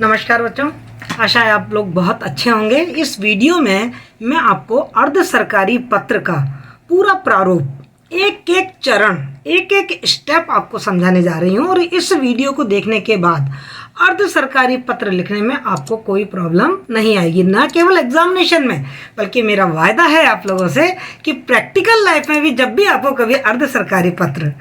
नमस्कार बच्चों, आशा है आप लोग बहुत अच्छे होंगे। इस वीडियो में मैं आपको अर्ध सरकारी पत्र का पूरा प्रारूप, एक एक चरण, एक एक स्टेप आपको समझाने जा रही हूँ। और इस वीडियो को देखने के बाद अर्ध सरकारी पत्र लिखने में आपको कोई प्रॉब्लम नहीं आएगी, ना केवल एग्जामिनेशन में, बल्कि मेरा वायदा है आप लोगों से कि प्रैक्टिकल लाइफ में भी जब भी आपको कभी अर्ध सरकारी पत्र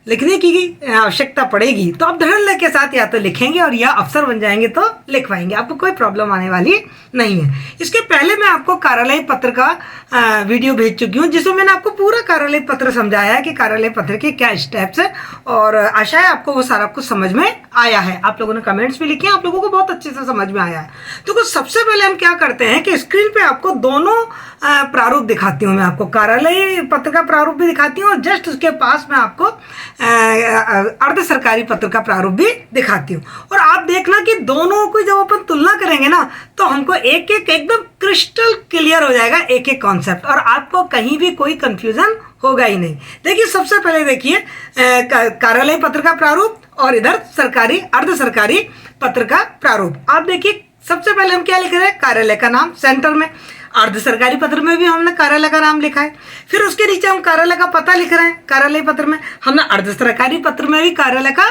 लिखने की आवश्यकता पड़ेगी तो आप धड़ल्ले के साथ या तो लिखेंगे और या अफसर बन जाएंगे तो लिख पाएंगे, आपको कोई प्रॉब्लम आने वाली नहीं है। इसके पहले मैं आपको कार्यालय पत्र का वीडियो भेज चुकी हूँ, जिसमें मैंने आपको पूरा कार्यालय पत्र समझाया है कि कार्यालय पत्र के क्या स्टेप्स है, और आशा है आपको वो सारा कुछ समझ में आया है। आप लोगों ने कमेंट्स भी लिखे हैं, आप लोगों को बहुत अच्छे से समझ में आया है। तो कुछ सबसे पहले हम क्या करते हैं कि स्क्रीन पे आपको दोनों प्रारूप दिखाती हूँ। मैं आपको कार्यालय पत्र का प्रारूप भी दिखाती हूँ और जस्ट उसके पास में आपको अर्ध सरकारी पत्र का प्रारूप भी दिखाती हूँ। और आप देखना कि दोनों को जब अपन तुलना करेंगे ना, तो हमको एक एक एकदम क्रिस्टल क्लियर हो जाएगा एक एक कॉन्सेप्ट, और आपको कहीं भी कोई कंफ्यूजन होगा ही नहीं। देखिए, सबसे पहले देखिए कार्यालय पत्र का प्रारूप और इधर सरकारी अर्ध सरकारी पत्र का प्रारूप। आप देखिए, सबसे पहले हम क्या लिख रहे हैं, कार्यालय का नाम सेंटर में। अर्ध सरकारी पत्र में भी हमने कार्यालय का नाम लिखा है। फिर उसके नीचे हम कार्यालय का पता लिख रहे हैं। कार्यालय पत्र में हमने अर्ध सरकारी पत्र में भी कार्यालय का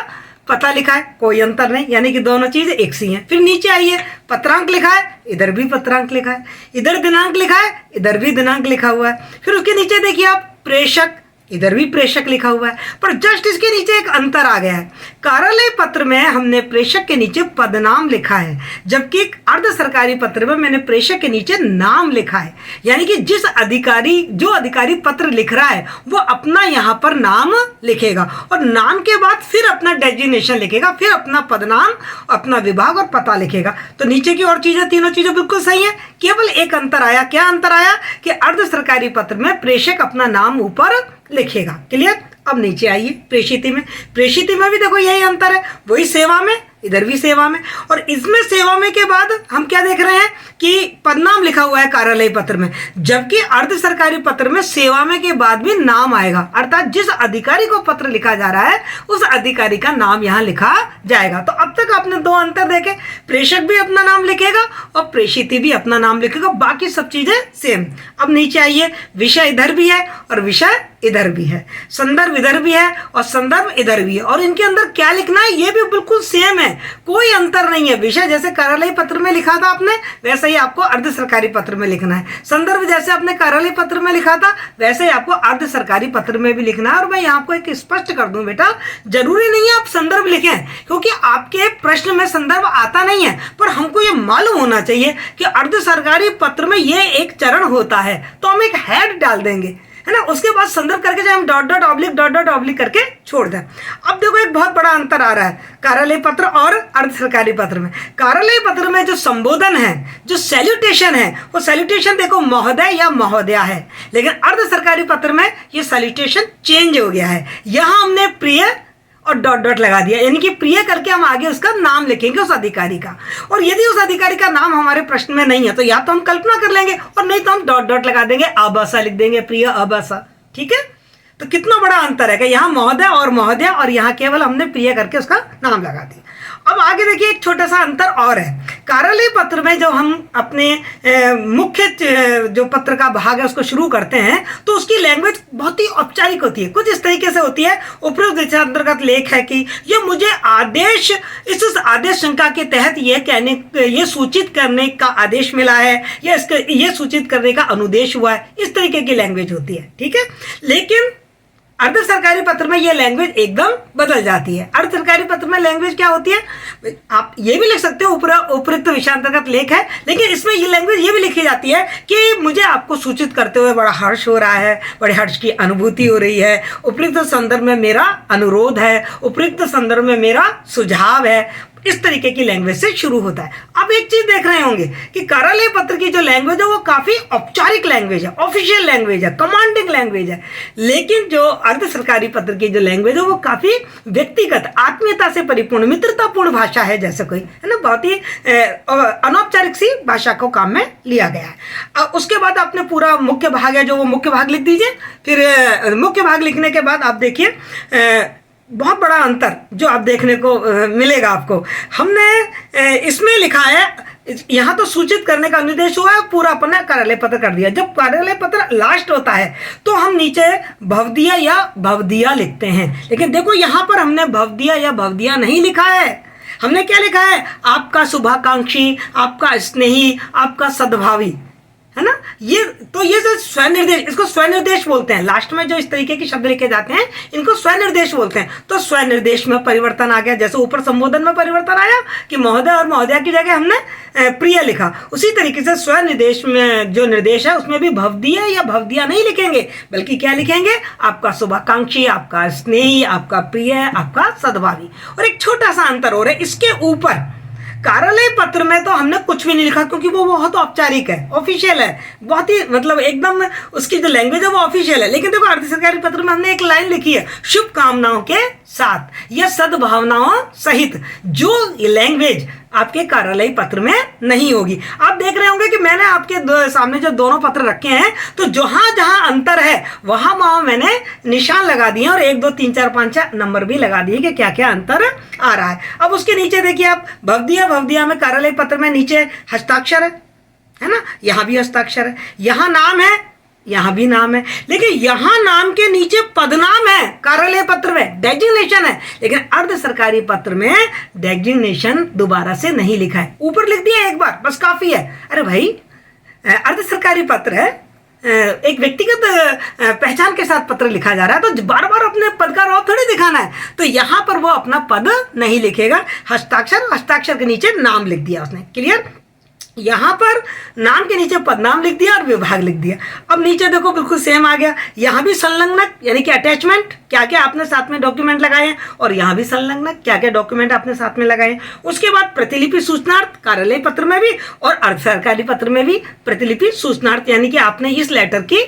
पता लिखा है, कोई अंतर नहीं, यानी कि दोनों चीज एक सी हैं। फिर नीचे आइए, पत्रांक लिखा है, इधर भी पत्रांक लिखा है, इधर दिनांक लिखा है, इधर भी दिनांक लिखा हुआ है। फिर उसके नीचे देखिए आप प्रेषक, इधर भी प्रेषक लिखा हुआ है, पर जस्ट इसके नीचे एक अंतर आ गया है। कार्यालय पत्र में हमने प्रेषक के नीचे पदनाम लिखा है, जबकि अर्ध सरकारी पत्र में मैंने प्रेषक के नीचे नाम लिखा है। यानी कि जो अधिकारी पत्र लिख रहा है वो अपना यहाँ पर नाम लिखेगा, और नाम के बाद फिर अपना डेजिग्नेशन लिखेगा, फिर अपना पदनाम, अपना विभाग और पता लिखेगा। तो नीचे की और चीजें, तीनों चीजें बिल्कुल सही है। केवल एक अंतर आया। क्या अंतर आया कि अर्ध सरकारी पत्र में प्रेषक अपना नाम ऊपर लिखेगा। क्लियर? अब नीचे आइए, प्रेषित में भी देखो यही अंतर है, वही सेवा में, इधर भी सेवा में। और इसमें सेवा में के बाद हम क्या देख रहे हैं कि पदनाम लिखा हुआ है कार्यालय पत्र में, जबकि अर्ध सरकारी पत्र में सेवा में के बाद भी नाम आएगा, अर्थात जिस अधिकारी को पत्र लिखा जा रहा है उस अधिकारी का नाम यहाँ लिखा जाएगा। तो अब तक आपने दो अंतर देखे, प्रेषक भी अपना नाम लिखेगा और प्रेषित भी अपना नाम लिखेगा, बाकी सब चीजें सेम। अब नीचे आइए, विषय इधर भी है और विषय इधर भी है, संदर्भ इधर भी है और संदर्भ इधर भी है, और इनके अंदर क्या लिखना है ये भी बिल्कुल सेम है, कोई अंतर नहीं है। विषय जैसे कार्यालय पत्र में लिखा था आपने, वैसे ही आपको अर्ध सरकारी पत्र में लिखना है। संदर्भ जैसे आपने कार्यालय पत्र में लिखा था, वैसे ही आपको अर्ध सरकारी पत्र में भी लिखना है। और मैं यहाँ आपको एक स्पष्ट कर दूं बेटा, जरूरी नहीं है आप संदर्भ लिखें, क्योंकि आपके प्रश्न में संदर्भ आता नहीं है, पर हमको ये मालूम होना चाहिए कि अर्ध सरकारी पत्र में ये एक चरण होता है, तो हम एक हेड डाल देंगे, है ना। उसके बाद संदर्भ करके जब हम डॉट डॉट ऑब्लिक करके छोड़ दें। अब देखो एक बहुत बड़ा अंतर आ रहा है कार्यालय पत्र और अर्ध सरकारी पत्र में। कार्यालय पत्र में जो संबोधन है, जो सैल्यूटेशन है, वो सैल्यूटेशन देखो महोदय या महोदया है, लेकिन अर्ध सरकारी पत्र में ये सैल्यूटेशन चेंज हो गया है। यहाँ हमने प्रिय और डॉट डॉट लगा दिया, यानी कि प्रिय करके हम आगे उसका नाम लिखेंगे उस अधिकारी का। और यदि उस अधिकारी का नाम हमारे प्रश्न में नहीं है तो या तो हम कल्पना कर लेंगे, और नहीं तो हम डॉट डॉट लगा देंगे, अबसा लिख देंगे, प्रिय अबसा। ठीक है, तो कितना बड़ा अंतर है कि यहाँ महोदय और महोदया, और यहाँ केवल हमने प्रिय करके उसका नाम लगा दिया। अब आगे देखिए, एक छोटा सा अंतर और है। कार्यालय पत्र में जब हम अपने मुख्य जो पत्र का भाग है उसको शुरू करते हैं, तो उसकी लैंग्वेज बहुत ही औपचारिक होती है, कुछ इस तरीके से होती है। उपरोक्त अंतर्गत लेख है कि ये मुझे आदेश, इस आदेश शंका के तहत ये सूचित करने का आदेश मिला है, या ये सूचित करने का अनुदेश हुआ है, इस तरीके की लैंग्वेज होती है। ठीक है, लेकिन अर्ध सरकारी पत्र में ये लैंग्वेज एकदम बदल जाती है। अर्ध सरकारी पत्र में लैंग्वेज क्या होती है, आप ये भी लिख सकते हो उपरोक्त विषयांतर्गत लेख है, लेकिन इसमें ये लैंग्वेज ये भी लिखी जाती है कि मुझे आपको सूचित करते हुए बड़ा हर्ष हो रहा है, बड़े हर्ष की अनुभूति हो रही है, उपरोक्त संदर्भ में मेरा अनुरोध है, उपरोक्त संदर्भ में मेरा सुझाव है, इस तरीके की लैंग्वेज से शुरू होता है। अब एक चीज देख रहे होंगे कि कार्यालय पत्र की जो लैंग्वेज है वो काफी औपचारिक लैंग्वेज है, ऑफिशियल लैंग्वेज है, कमांडिंग लैंग्वेज है। लेकिन जो अर्ध सरकारी पत्र की जो लैंग्वेज है वो काफी व्यक्तिगत, आत्मीयता से परिपूर्ण, मित्रतापूर्ण भाषा है, जैसे कोई है ना, बहुत ही अनौपचारिक सी भाषा को काम में लिया गया है। उसके बाद आपने पूरा मुख्य भाग है जो वो मुख्य भाग लिख दीजिए। फिर मुख्य भाग लिखने के बाद आप देखिए बहुत बड़ा अंतर जो आप देखने को मिलेगा आपको। हमने इसमें लिखा है, यहाँ तो सूचित करने का निर्देश हुआ है, पूरा अपना कार्यालय पत्र कर दिया। जब कार्यालय पत्र लास्ट होता है तो हम नीचे भवदिया या भवदिया लिखते हैं, लेकिन देखो यहाँ पर हमने भवदिया या भवदिया नहीं लिखा है। हमने क्या लिखा है? आपका शुभाकांक्षी, आपका स्नेही, आपका सद्भावी, है ना। ये जो स्वनिर्देश, इसको स्वनिर्देश बोलते हैं। लास्ट में जो इस तरीके के शब्द लिखे जाते हैं इनको स्वनिर्देश बोलते हैं। तो स्वनिर्देश में परिवर्तन आ गया, जैसे ऊपर संबोधन में परिवर्तन आया कि महोदय और महोदया की जगह हमने प्रिय लिखा, उसी तरीके से स्वनिर्देश में जो निर्देश है उसमें भी भवदिया या भवदिया नहीं लिखेंगे, बल्कि क्या लिखेंगे? आपका शुभाकांक्षी, आपका स्नेही, आपका प्रिय, आपका सद्भावी। और एक छोटा सा अंतर हो रहा है इसके ऊपर। कार्यालय पत्र में तो हमने कुछ भी नहीं लिखा क्योंकि वो बहुत औपचारिक है, ऑफिशियल है, बहुत ही मतलब एकदम उसकी जो लैंग्वेज है वो ऑफिशियल है। लेकिन देखो अर्ध सरकारी पत्र में हमने एक लाइन लिखी है, शुभकामनाओं के साथ या सद्भावनाओं सहित, जो लैंग्वेज आपके कार्यालय पत्र में नहीं होगी। आप देख रहे होंगे कि मैंने आपके सामने जो दोनों पत्र रखे हैं तो जहां जहां अंतर है वहां वहां मैंने निशान लगा दिए और 1 2 3 4 5 6 नंबर भी लगा दिए कि क्या क्या अंतर आ रहा है। अब उसके नीचे देखिए आप, भवदिया में कार्यालय पत्र में नीचे हस्ताक्षर है ना, यहाँ भी हस्ताक्षर है, यहाँ नाम है, यहाँ भी नाम है, लेकिन यहाँ नाम के नीचे पदनाम है कार्यालय पत्र में, डेजिग्नेशन है। लेकिन अर्ध सरकारी पत्र में डेजिग्नेशन दोबारा से नहीं लिखा है, ऊपर लिख दिया एक बार बस काफी है। अरे भाई अर्ध सरकारी पत्र है, एक व्यक्तिगत पहचान के साथ पत्र लिखा जा रहा है, तो बार बार अपने पद का रौब थोड़ी दिखाना है। तो यहाँ पर वो अपना पद नहीं लिखेगा, हस्ताक्षर के नीचे नाम लिख दिया उसने। क्लियर? यहाँ पर नाम के नीचे पदनाम लिख दिया और विभाग लिख दिया। अब नीचे देखो बिल्कुल सेम आ गया, यहाँ भी संलग्नक यानी कि अटैचमेंट, क्या क्या आपने साथ में डॉक्यूमेंट लगाए हैं, और यहाँ भी संलग्नक, क्या क्या डॉक्यूमेंट आपने साथ में लगाए हैं। उसके बाद प्रतिलिपि सूचनार्थ कार्यालय पत्र में भी और अर्ध सरकारी पत्र में भी प्रतिलिपि सूचनार्थ, यानी कि आपने इस लेटर की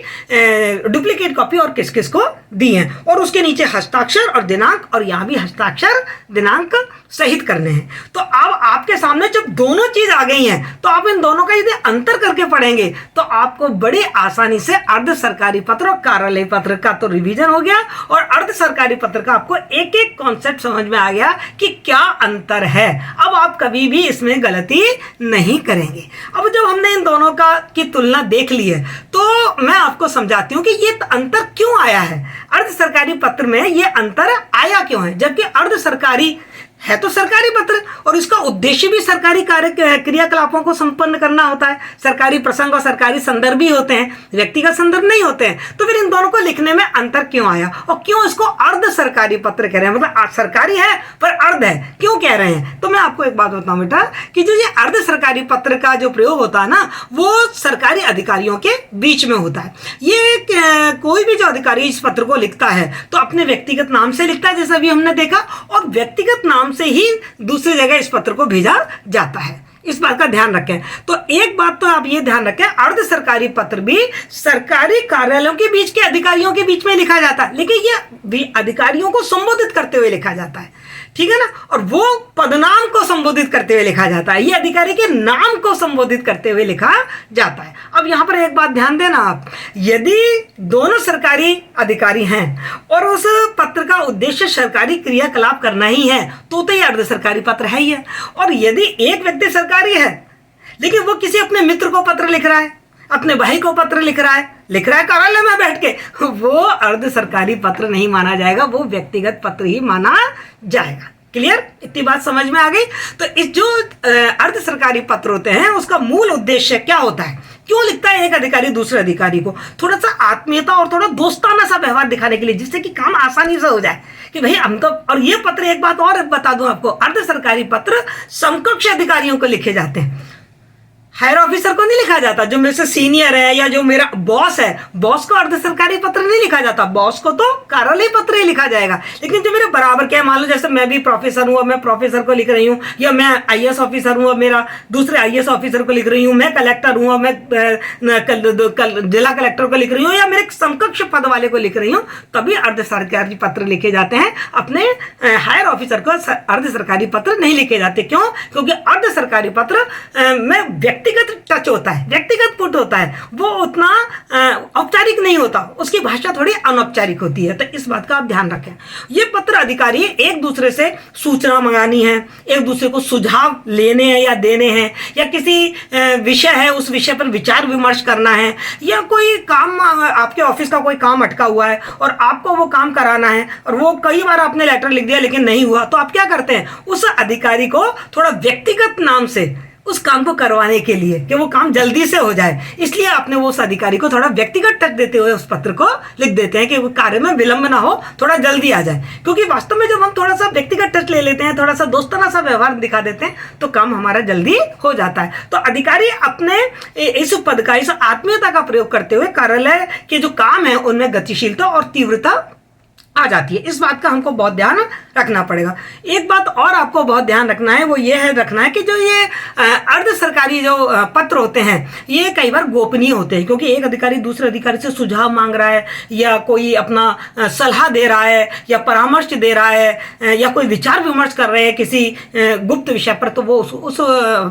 डुप्लीकेट कॉपी और किस किस को दी है। और उसके नीचे हस्ताक्षर और दिनांक, और यहाँ भी हस्ताक्षर दिनांक सहित करने हैं। तो अब आपके सामने जब दोनों चीज आ गई हैं तो आप इन दोनों का यदि अंतर करके पढ़ेंगे तो आपको बड़ी आसानी से अर्ध सरकारी पत्र और कार्यालय पत्र का तो रिवीजन हो गया, और अर्ध सरकारी पत्र का आपको एक एक कॉन्सेप्ट समझ में आ गया कि क्या अंतर है। अब आप कभी भी इसमें गलती नहीं करेंगे। अब जब हमने इन दोनों की तुलना देख ली है तो मैं आपको समझाती हूं कि ये अंतर क्यों आया है। अर्ध सरकारी पत्र में ये अंतर आया क्यों है, जबकि अर्ध सरकारी है तो सरकारी पत्र और इसका उद्देश्य भी सरकारी कार्य क्रियाकलापों को संपन्न करना होता है। सरकारी प्रसंग और सरकारी संदर्भ भी होते हैं, व्यक्तिगत संदर्भ नहीं होते हैं। तो फिर इन दोनों को लिखने में अंतर क्यों आया और क्यों इसको अर्ध सरकारी पत्र कह रहे हैं, मतलब सरकारी है पर अर्ध है, क्यों कह रहे हैं। तो मैं आपको एक बात बताऊं बेटा कि जो ये अर्ध सरकारी पत्र का जो प्रयोग होता है ना, वो सरकारी अधिकारियों के बीच में होता है। ये कोई भी जो अधिकारी इस पत्र को लिखता है तो अपने व्यक्तिगत नाम से लिखता है, जैसा अभी हमने देखा, और व्यक्तिगत नाम से ही दूसरी जगह इस पत्र को भेजा जाता है। इस बात का ध्यान रखें। तो एक बात तो आप ये ध्यान रखें, अर्ध सरकारी पत्र भी सरकारी कार्यालयों के बीच के अधिकारियों के बीच में लिखा जाता है, लेकिन ये भी अधिकारियों को संबोधित करते हुए लिखा जाता है, ठीक है ना। और वो पदनाम को संबोधित करते हुए लिखा जाता है, ये अधिकारी के नाम को संबोधित करते हुए लिखा जाता है। अब यहां पर एक बात ध्यान देना आप, यदि दोनों सरकारी अधिकारी हैं और उस पत्र का उद्देश्य सरकारी क्रियाकलाप करना ही है तो ये अर्ध सरकारी पत्र है ही है। और यदि एक व्यक्ति सरकारी है लेकिन वो किसी अपने मित्र को पत्र लिख रहा है, अपने भाई को पत्र लिख रहा है कार्यालय में बैठ के, वो अर्ध सरकारी पत्र नहीं माना जाएगा, वो व्यक्तिगत पत्र ही माना जाएगा। क्लियर? इतनी बात समझ में आ गई। तो इस जो अर्ध सरकारी पत्र होते हैं उसका मूल उद्देश्य क्या होता है, क्यों लिखता है एक अधिकारी दूसरे अधिकारी को, थोड़ा सा आत्मीयता और थोड़ा दोस्ताना सा व्यवहार दिखाने के लिए, जिससे कि काम आसानी से हो जाए कि भाई हम तो। और ये पत्र, एक बात और बता दूं आपको, अर्ध सरकारी पत्र समकक्ष अधिकारियों को लिखे जाते हैं, हायर ऑफिसर को नहीं लिखा जाता। जो मेरे से सीनियर है या जो मेरा बॉस है, बॉस को अर्ध सरकारी पत्र नहीं लिखा जाता, बॉस को तो कार्यालय पत्र ही लिखा जाएगा। लेकिन जो मेरे बराबर क्या, मान लो जैसे मैं भी प्रोफेसर हूँ, मैं प्रोफेसर को लिख रही हूँ, या मैं आईएएस ऑफिसर हूँ, मेरा दूसरे आईएएस ऑफिसर को लिख रही हूँ, मैं कलेक्टर हूँ, मैं जिला कलेक्टर को लिख रही हूँ, या मेरे समकक्ष पद वाले को लिख रही हूँ, तभी अर्ध सरकारी पत्र लिखे जाते हैं। अपने हायर ऑफिसर को अर्ध सरकारी पत्र नहीं लिखे जाते। क्यों? क्योंकि अर्ध सरकारी पत्र में व्यक्तिगत टच होता है, व्यक्तिगत पुट होता है, वो उतना औपचारिक नहीं होता, उसकी भाषा थोड़ी अनौपचारिक होती है। तो इस बात का आप ध्यान रखें। ये पत्र अधिकारी एक दूसरे से सूचना मंगानी है, एक दूसरे को सुझाव लेने हैं या देने हैं, या किसी विषय है उस विषय पर विचार विमर्श करना है, या कोई काम, आपके ऑफिस का कोई काम अटका हुआ है और आपको वो काम कराना है और वो कई बार आपने लेटर लिख दिया लेकिन नहीं हुआ, तो आप क्या करते हैं, उस अधिकारी को थोड़ा व्यक्तिगत नाम से उस काम को करवाने के लिए कि वो काम जल्दी से हो जाए, इसलिए आपने वो उस अधिकारी को थोड़ा व्यक्तिगत टच देते हुए उस पत्र को लिख देते हैं कि वो कार्य में विलंब ना हो, थोड़ा जल्दी आ जाए। क्योंकि वास्तव में जब हम थोड़ा सा व्यक्तिगत टच ले लेते हैं, थोड़ा सा दोस्ताना सा व्यवहार दिखा देते हैं, तो काम हमारा जल्दी हो जाता है। तो अधिकारी अपने इस पद का, इस आत्मीयता का प्रयोग करते हुए कार्यालय के जो काम है उनमें गतिशीलता और तीव्रता आ जाती है। इस बात का हमको बहुत ध्यान रखना पड़ेगा। एक बात और आपको बहुत ध्यान रखना है, वो ये है रखना है कि जो ये अर्ध सरकारी जो पत्र होते हैं ये कई बार गोपनीय होते हैं, क्योंकि एक अधिकारी दूसरे अधिकारी से सुझाव मांग रहा है या कोई अपना सलाह दे रहा है या परामर्श दे रहा है या कोई विचार विमर्श कर रहे हैं किसी गुप्त विषय पर, तो वो उस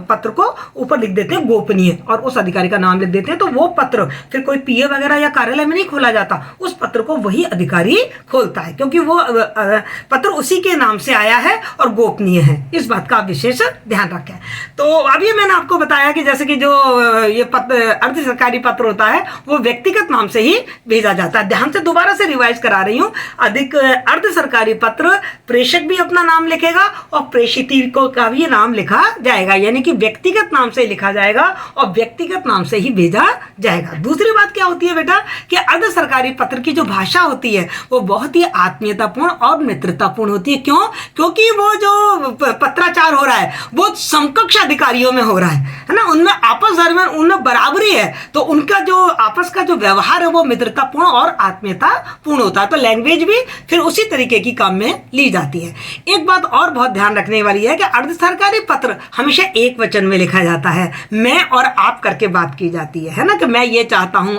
पत्र को ऊपर लिख देते हैं गोपनीय और उस अधिकारी का नाम लिख देते हैं। तो वो पत्र फिर कोई पीए वगैरह या कार्यालय में नहीं खोला जाता, उस पत्र को वही अधिकारी खोलता है, क्योंकि वो पत्र उसी के नाम से आया है और गोपनीय है। इस बात का आप विशेष ध्यान रखें। तो अभी मैंने आपको बताया कि जैसे कि जो ये पत्र अर्ध सरकारी पत्र होता है वो व्यक्तिगत नाम से ही भेजा जाता है। ध्यान से दोबारा से रिवाइज करा रही हूँ। अर्ध सरकारी पत्र प्रेषक भी अपना नाम लिखेगा और प्रेषिती को का भी नाम लिखा जाएगा, यानी कि व्यक्तिगत नाम से लिखा जाएगा और व्यक्तिगत नाम से ही भेजा जाएगा। दूसरी बात क्या होती है बेटा कि अर्ध सरकारी पत्र की जो भाषा होती है वो बहुत ही आत्मीयतापूर्ण और मित्रतापूर्ण होती है। क्यों? क्योंकि वो जो पत्राचार हो रहा है वो समकक्ष अधिकारियों में हो रहा है ना, उनमें आपस दरमियान उनमें बराबरी है, तो उनका जो आपस का जो व्यवहार है वो मित्रतापूर्ण और आत्मीयतापूर्ण होता है। तो लैंग्वेज भी फिर उसी तरीके की काम में ली जाती है। एक बात और बहुत ध्यान रखने वाली है कि अर्ध सरकारी पत्र हमेशा एक वचन में लिखा जाता है, मैं और आप करके बात की जाती है ना, कि मैं ये चाहता हूं,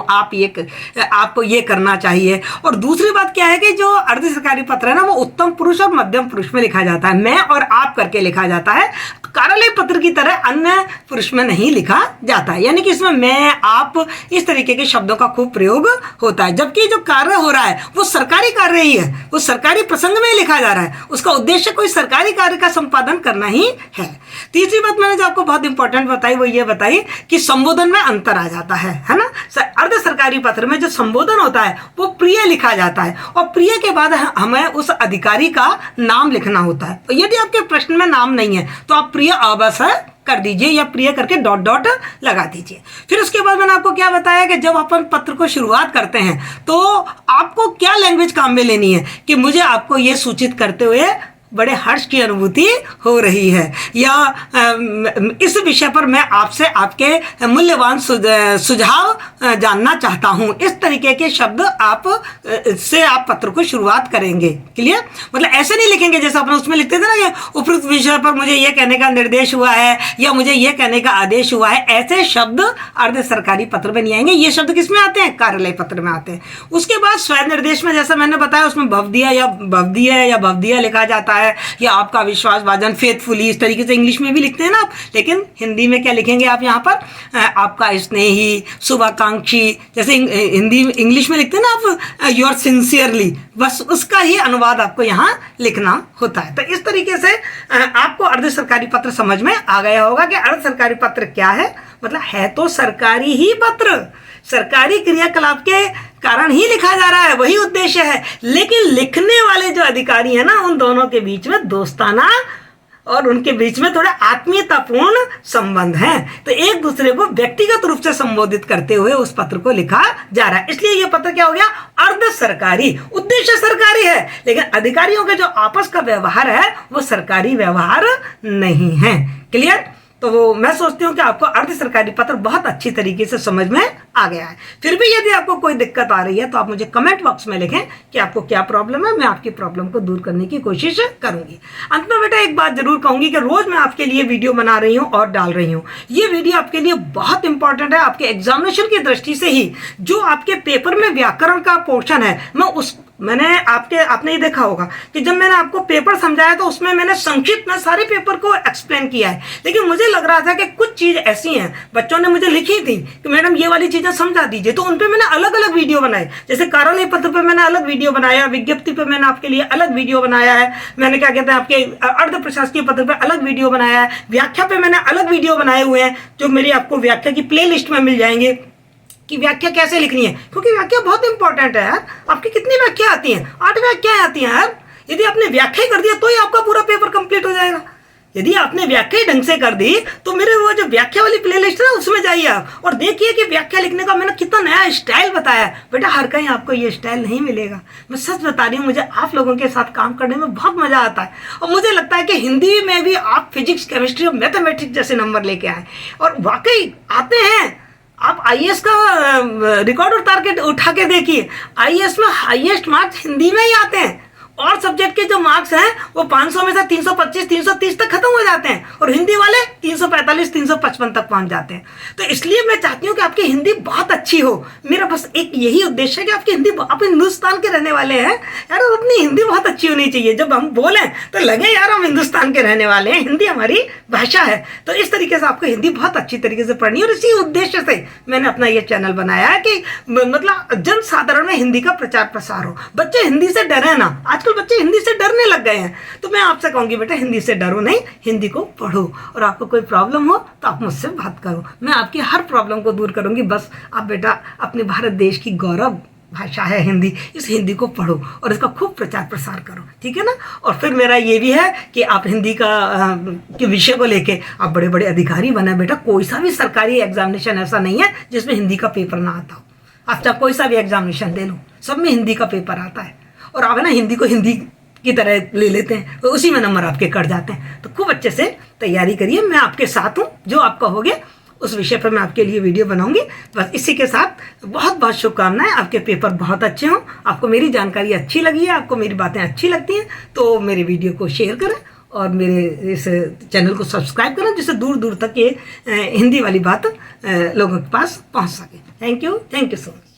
आपको ये करना चाहिए। और दूसरी बात क्या है कि जो अर्ध सरकारी पत्र है ना वो उत्तम पुरुष और मध्यम पुरुष में लिखा जाता है, मैं और आप करके लिखा जाता है। कार्यालय पत्र की तरह अन्य पुरुष में नहीं लिखा जाता है, यानी कि इसमें मैं आप इस तरीके के शब्दों का खूब प्रयोग होता है। जबकि जो कार्य हो रहा है वो सरकारी कार्य ही है, वो सरकारी प्रसंग में लिखा जा रहा है, उसका उद्देश्य कोई सरकारी कार्य का संपादन करना ही है। तीसरी बात मैंने जो आपको बहुत इंपॉर्टेंट बताई वो ये बताई कि संबोधन में अंतर आ जाता है ना। अर्ध सरकारी पत्र में जो संबोधन होता है वो प्रिय लिखा जाता है और प्रिय के बाद हमें उस अधिकारी का नाम लिखना होता है। यदि आपके प्रश्न में नाम नहीं है तो आप प्रिय अवश्य कर दीजिए या प्रिय करके डॉट डॉट लगा दीजिए। फिर उसके बाद मैंने आपको क्या बताया कि जब अपन पत्र को शुरुआत करते हैं तो आपको क्या लैंग्वेज काम में लेनी है कि मुझे आपको ये सूचित करते हुए बड़े हर्ष की अनुभूति हो रही है या इस विषय पर मैं आपसे आपके मूल्यवान सुझाव जानना चाहता हूं, इस तरीके के शब्द आप पत्र को शुरुआत करेंगे। क्लियर? मतलब ऐसे नहीं लिखेंगे जैसे अपन उसमें लिखते थे ना कि उपरोक्त विषय पर मुझे ये कहने का निर्देश हुआ है या मुझे ये कहने का आदेश हुआ है, ऐसे शब्द अर्ध सरकारी पत्र में नहीं आएंगे। ये शब्द किसमें आते हैं? कार्यालय पत्र में आते हैं। उसके बाद स्वयं निर्देश में जैसा मैंने बताया उसमें भवदीय या भवदीय लिखा जाता है या आपका विश्वास भाजन, फेथफुली, इस तरीके से इंग्लिश में भी लिखते हैं ना आप, लेकिन हिंदी में क्या लिखेंगे आप यहाँ पर? आपका स्नेही, शुभाकांक्षी, जैसे हिंदी इंग्लिश में लिखते हैं ना आप योर सिंसियरली, बस उसका ही अनुवाद आपको यहाँ लिखना होता है। तो इस तरीके से आपको अर्ध सरकारी पत्र समझ में आ गया होगा कि अर्ध सरकारी पत्र क्या है। मतलब है तो सरकारी ही पत्र, सरकारी क्रियाकलाप के कारण ही लिखा जा रहा है, वही उद्देश्य है, लेकिन लिखने वाले जो अधिकारी है ना उन दोनों के बीच में दोस्ताना और उनके बीच में थोड़ा आत्मीयतापूर्ण संबंध है, तो एक दूसरे को व्यक्तिगत रूप से संबोधित करते हुए उस पत्र को लिखा जा रहा है। इसलिए यह पत्र क्या हो गया? अर्ध सरकारी। उद्देश्य सरकारी है लेकिन अधिकारियों के जो आपस का व्यवहार है वो सरकारी व्यवहार नहीं है। क्लियर? तो मैं सोचती हूँ कि आपको अर्ध सरकारी पत्र बहुत अच्छी तरीके से समझ में आ गया है। फिर भी यदि आपको कोई दिक्कत आ रही है तो आप मुझे कमेंट बॉक्स में लिखें कि आपको क्या प्रॉब्लम है, मैं आपकी प्रॉब्लम को दूर करने की कोशिश करूंगी। अंत में बेटा एक बात जरूर कहूंगी कि रोज मैं आपके लिए वीडियो बना रही हूँ और डाल रही हूँ। ये वीडियो आपके लिए बहुत इंपॉर्टेंट है। आपके एग्जामिनेशन की दृष्टि से ही जो आपके पेपर में व्याकरण का पोर्शन है मैं आपने ये देखा होगा कि जब मैंने आपको पेपर समझाया तो उसमें मैंने संक्षिप्त में सारे पेपर को एक्सप्लेन किया है, लेकिन मुझे लग रहा था कि कुछ चीज़ ऐसी हैं, बच्चों ने मुझे लिखी थी कि मैडम ये वाली चीज़ें समझा दीजिए, तो उन पर मैंने अलग अलग वीडियो बनाए। जैसे कार्यालय पत्र पर मैंने अलग वीडियो बनाया, विज्ञप्ति पर मैंने आपके लिए अलग वीडियो बनाया है, मैंने क्या कहते हैं आपके अर्ध प्रशासकीय पत्र पर अलग वीडियो बनाया है, व्याख्या पे मैंने अलग वीडियो बनाए हुए हैं जो मेरी आपको व्याख्या की प्ले लिस्ट में मिल जाएंगे कि व्याख्या कैसे लिखनी है, क्योंकि व्याख्या बहुत इंपॉर्टेंट है यार। आपकी कितनी व्याख्या आती हैं? 8 व्याख्याएं आती हैं यार। यदि आपने व्याख्या ही कर दिया तो ही आपका पूरा पेपर कंप्लीट हो जाएगा। यदि आपने व्याख्या ही ढंग से कर दी तो मेरे वो जो व्याख्या वाली प्लेलिस्ट है उसमें जाइए आप और देखिए कि व्याख्या लिखने का मैंने कितना नया स्टाइल बताया। बेटा हर कहीं आपको ये स्टाइल नहीं मिलेगा, मैं सच बता रही हूँ। मुझे आप लोगों के साथ काम करने में बहुत मजा आता है और मुझे लगता है कि हिंदी में भी आप फिजिक्स, केमिस्ट्री और मैथमेटिक्स जैसे नंबर लेके आए और वाकई आते हैं। आप आईएएस का रिकॉर्ड उठा के देखिए, आईएएस में हाईएस्ट मार्क्स हिंदी में ही आते हैं और सब्जेक्ट के जो मार्क्स हैं वो 500 में से 325, 330 तक खत्म हो जाते हैं और हिंदी वाले 345, 355 तक पहुंच जाते हैं। तो इसलिए मैं चाहती हूँ कि आपकी हिंदी बहुत अच्छी हो। मेरा बस एक यही उद्देश्य है कि आपकी हिंदी, आप हिंदुस्तान के रहने वाले हैं यार, अपनी हिंदी बहुत अच्छी होनी चाहिए। जब हम बोलें तो लगे यार हम हिंदुस्तान के रहने वाले हैं, हिंदी हमारी भाषा है। तो इस तरीके से आपको हिंदी बहुत अच्छी तरीके से पढ़नी है और इसी उद्देश्य से मैंने अपना ये चैनल बनाया है कि मतलब जन साधारण में हिंदी का प्रचार प्रसार हो। बच्चे हिंदी से डरे ना, आजकल बच्चे हिंदी से डरने लग गए हैं। तो मैं आपसे कहूंगी बेटा हिंदी से डरो नहीं, हिंदी को पढ़ो और आपको कोई प्रॉब्लम हो तो आप मुझसे बात करो, मैं आपकी हर प्रॉब्लम को दूर करूंगी। बस आप बेटा अपने भारत देश की गौरव भाषा है हिंदी, इस हिंदी को पढ़ो और इसका खूब प्रचार प्रसार करो, ठीक है ना। और फिर मेरा ये भी है कि आप हिंदी का के विषय को लेके आप बड़े बड़े अधिकारी बने। बेटा कोई सा भी सरकारी एग्जामिनेशन ऐसा नहीं है जिसमें हिंदी का पेपर ना आता हो। आप चाहे कोई सा भी एग्जामिनेशन दे लो, सब में हिंदी का पेपर आता है और आप है ना हिंदी को हिंदी की तरह ले लेते हैं तो उसी में नंबर आपके कट जाते हैं। तो खूब अच्छे से तैयारी करिए, मैं आपके साथ हूँ। जो आप कहोगे उस विषय पर मैं आपके लिए वीडियो बनाऊंगी। बस इसी के साथ बहुत बहुत शुभकामनाएं, आपके पेपर बहुत अच्छे हों। आपको मेरी जानकारी अच्छी लगी है, आपको मेरी बातें अच्छी लगती हैं तो मेरे वीडियो को शेयर करें और मेरे इस चैनल को सब्सक्राइब करें जिससे दूर दूर तक ये हिंदी वाली बात लोगों के पास पहुँच सके। Thank you so much.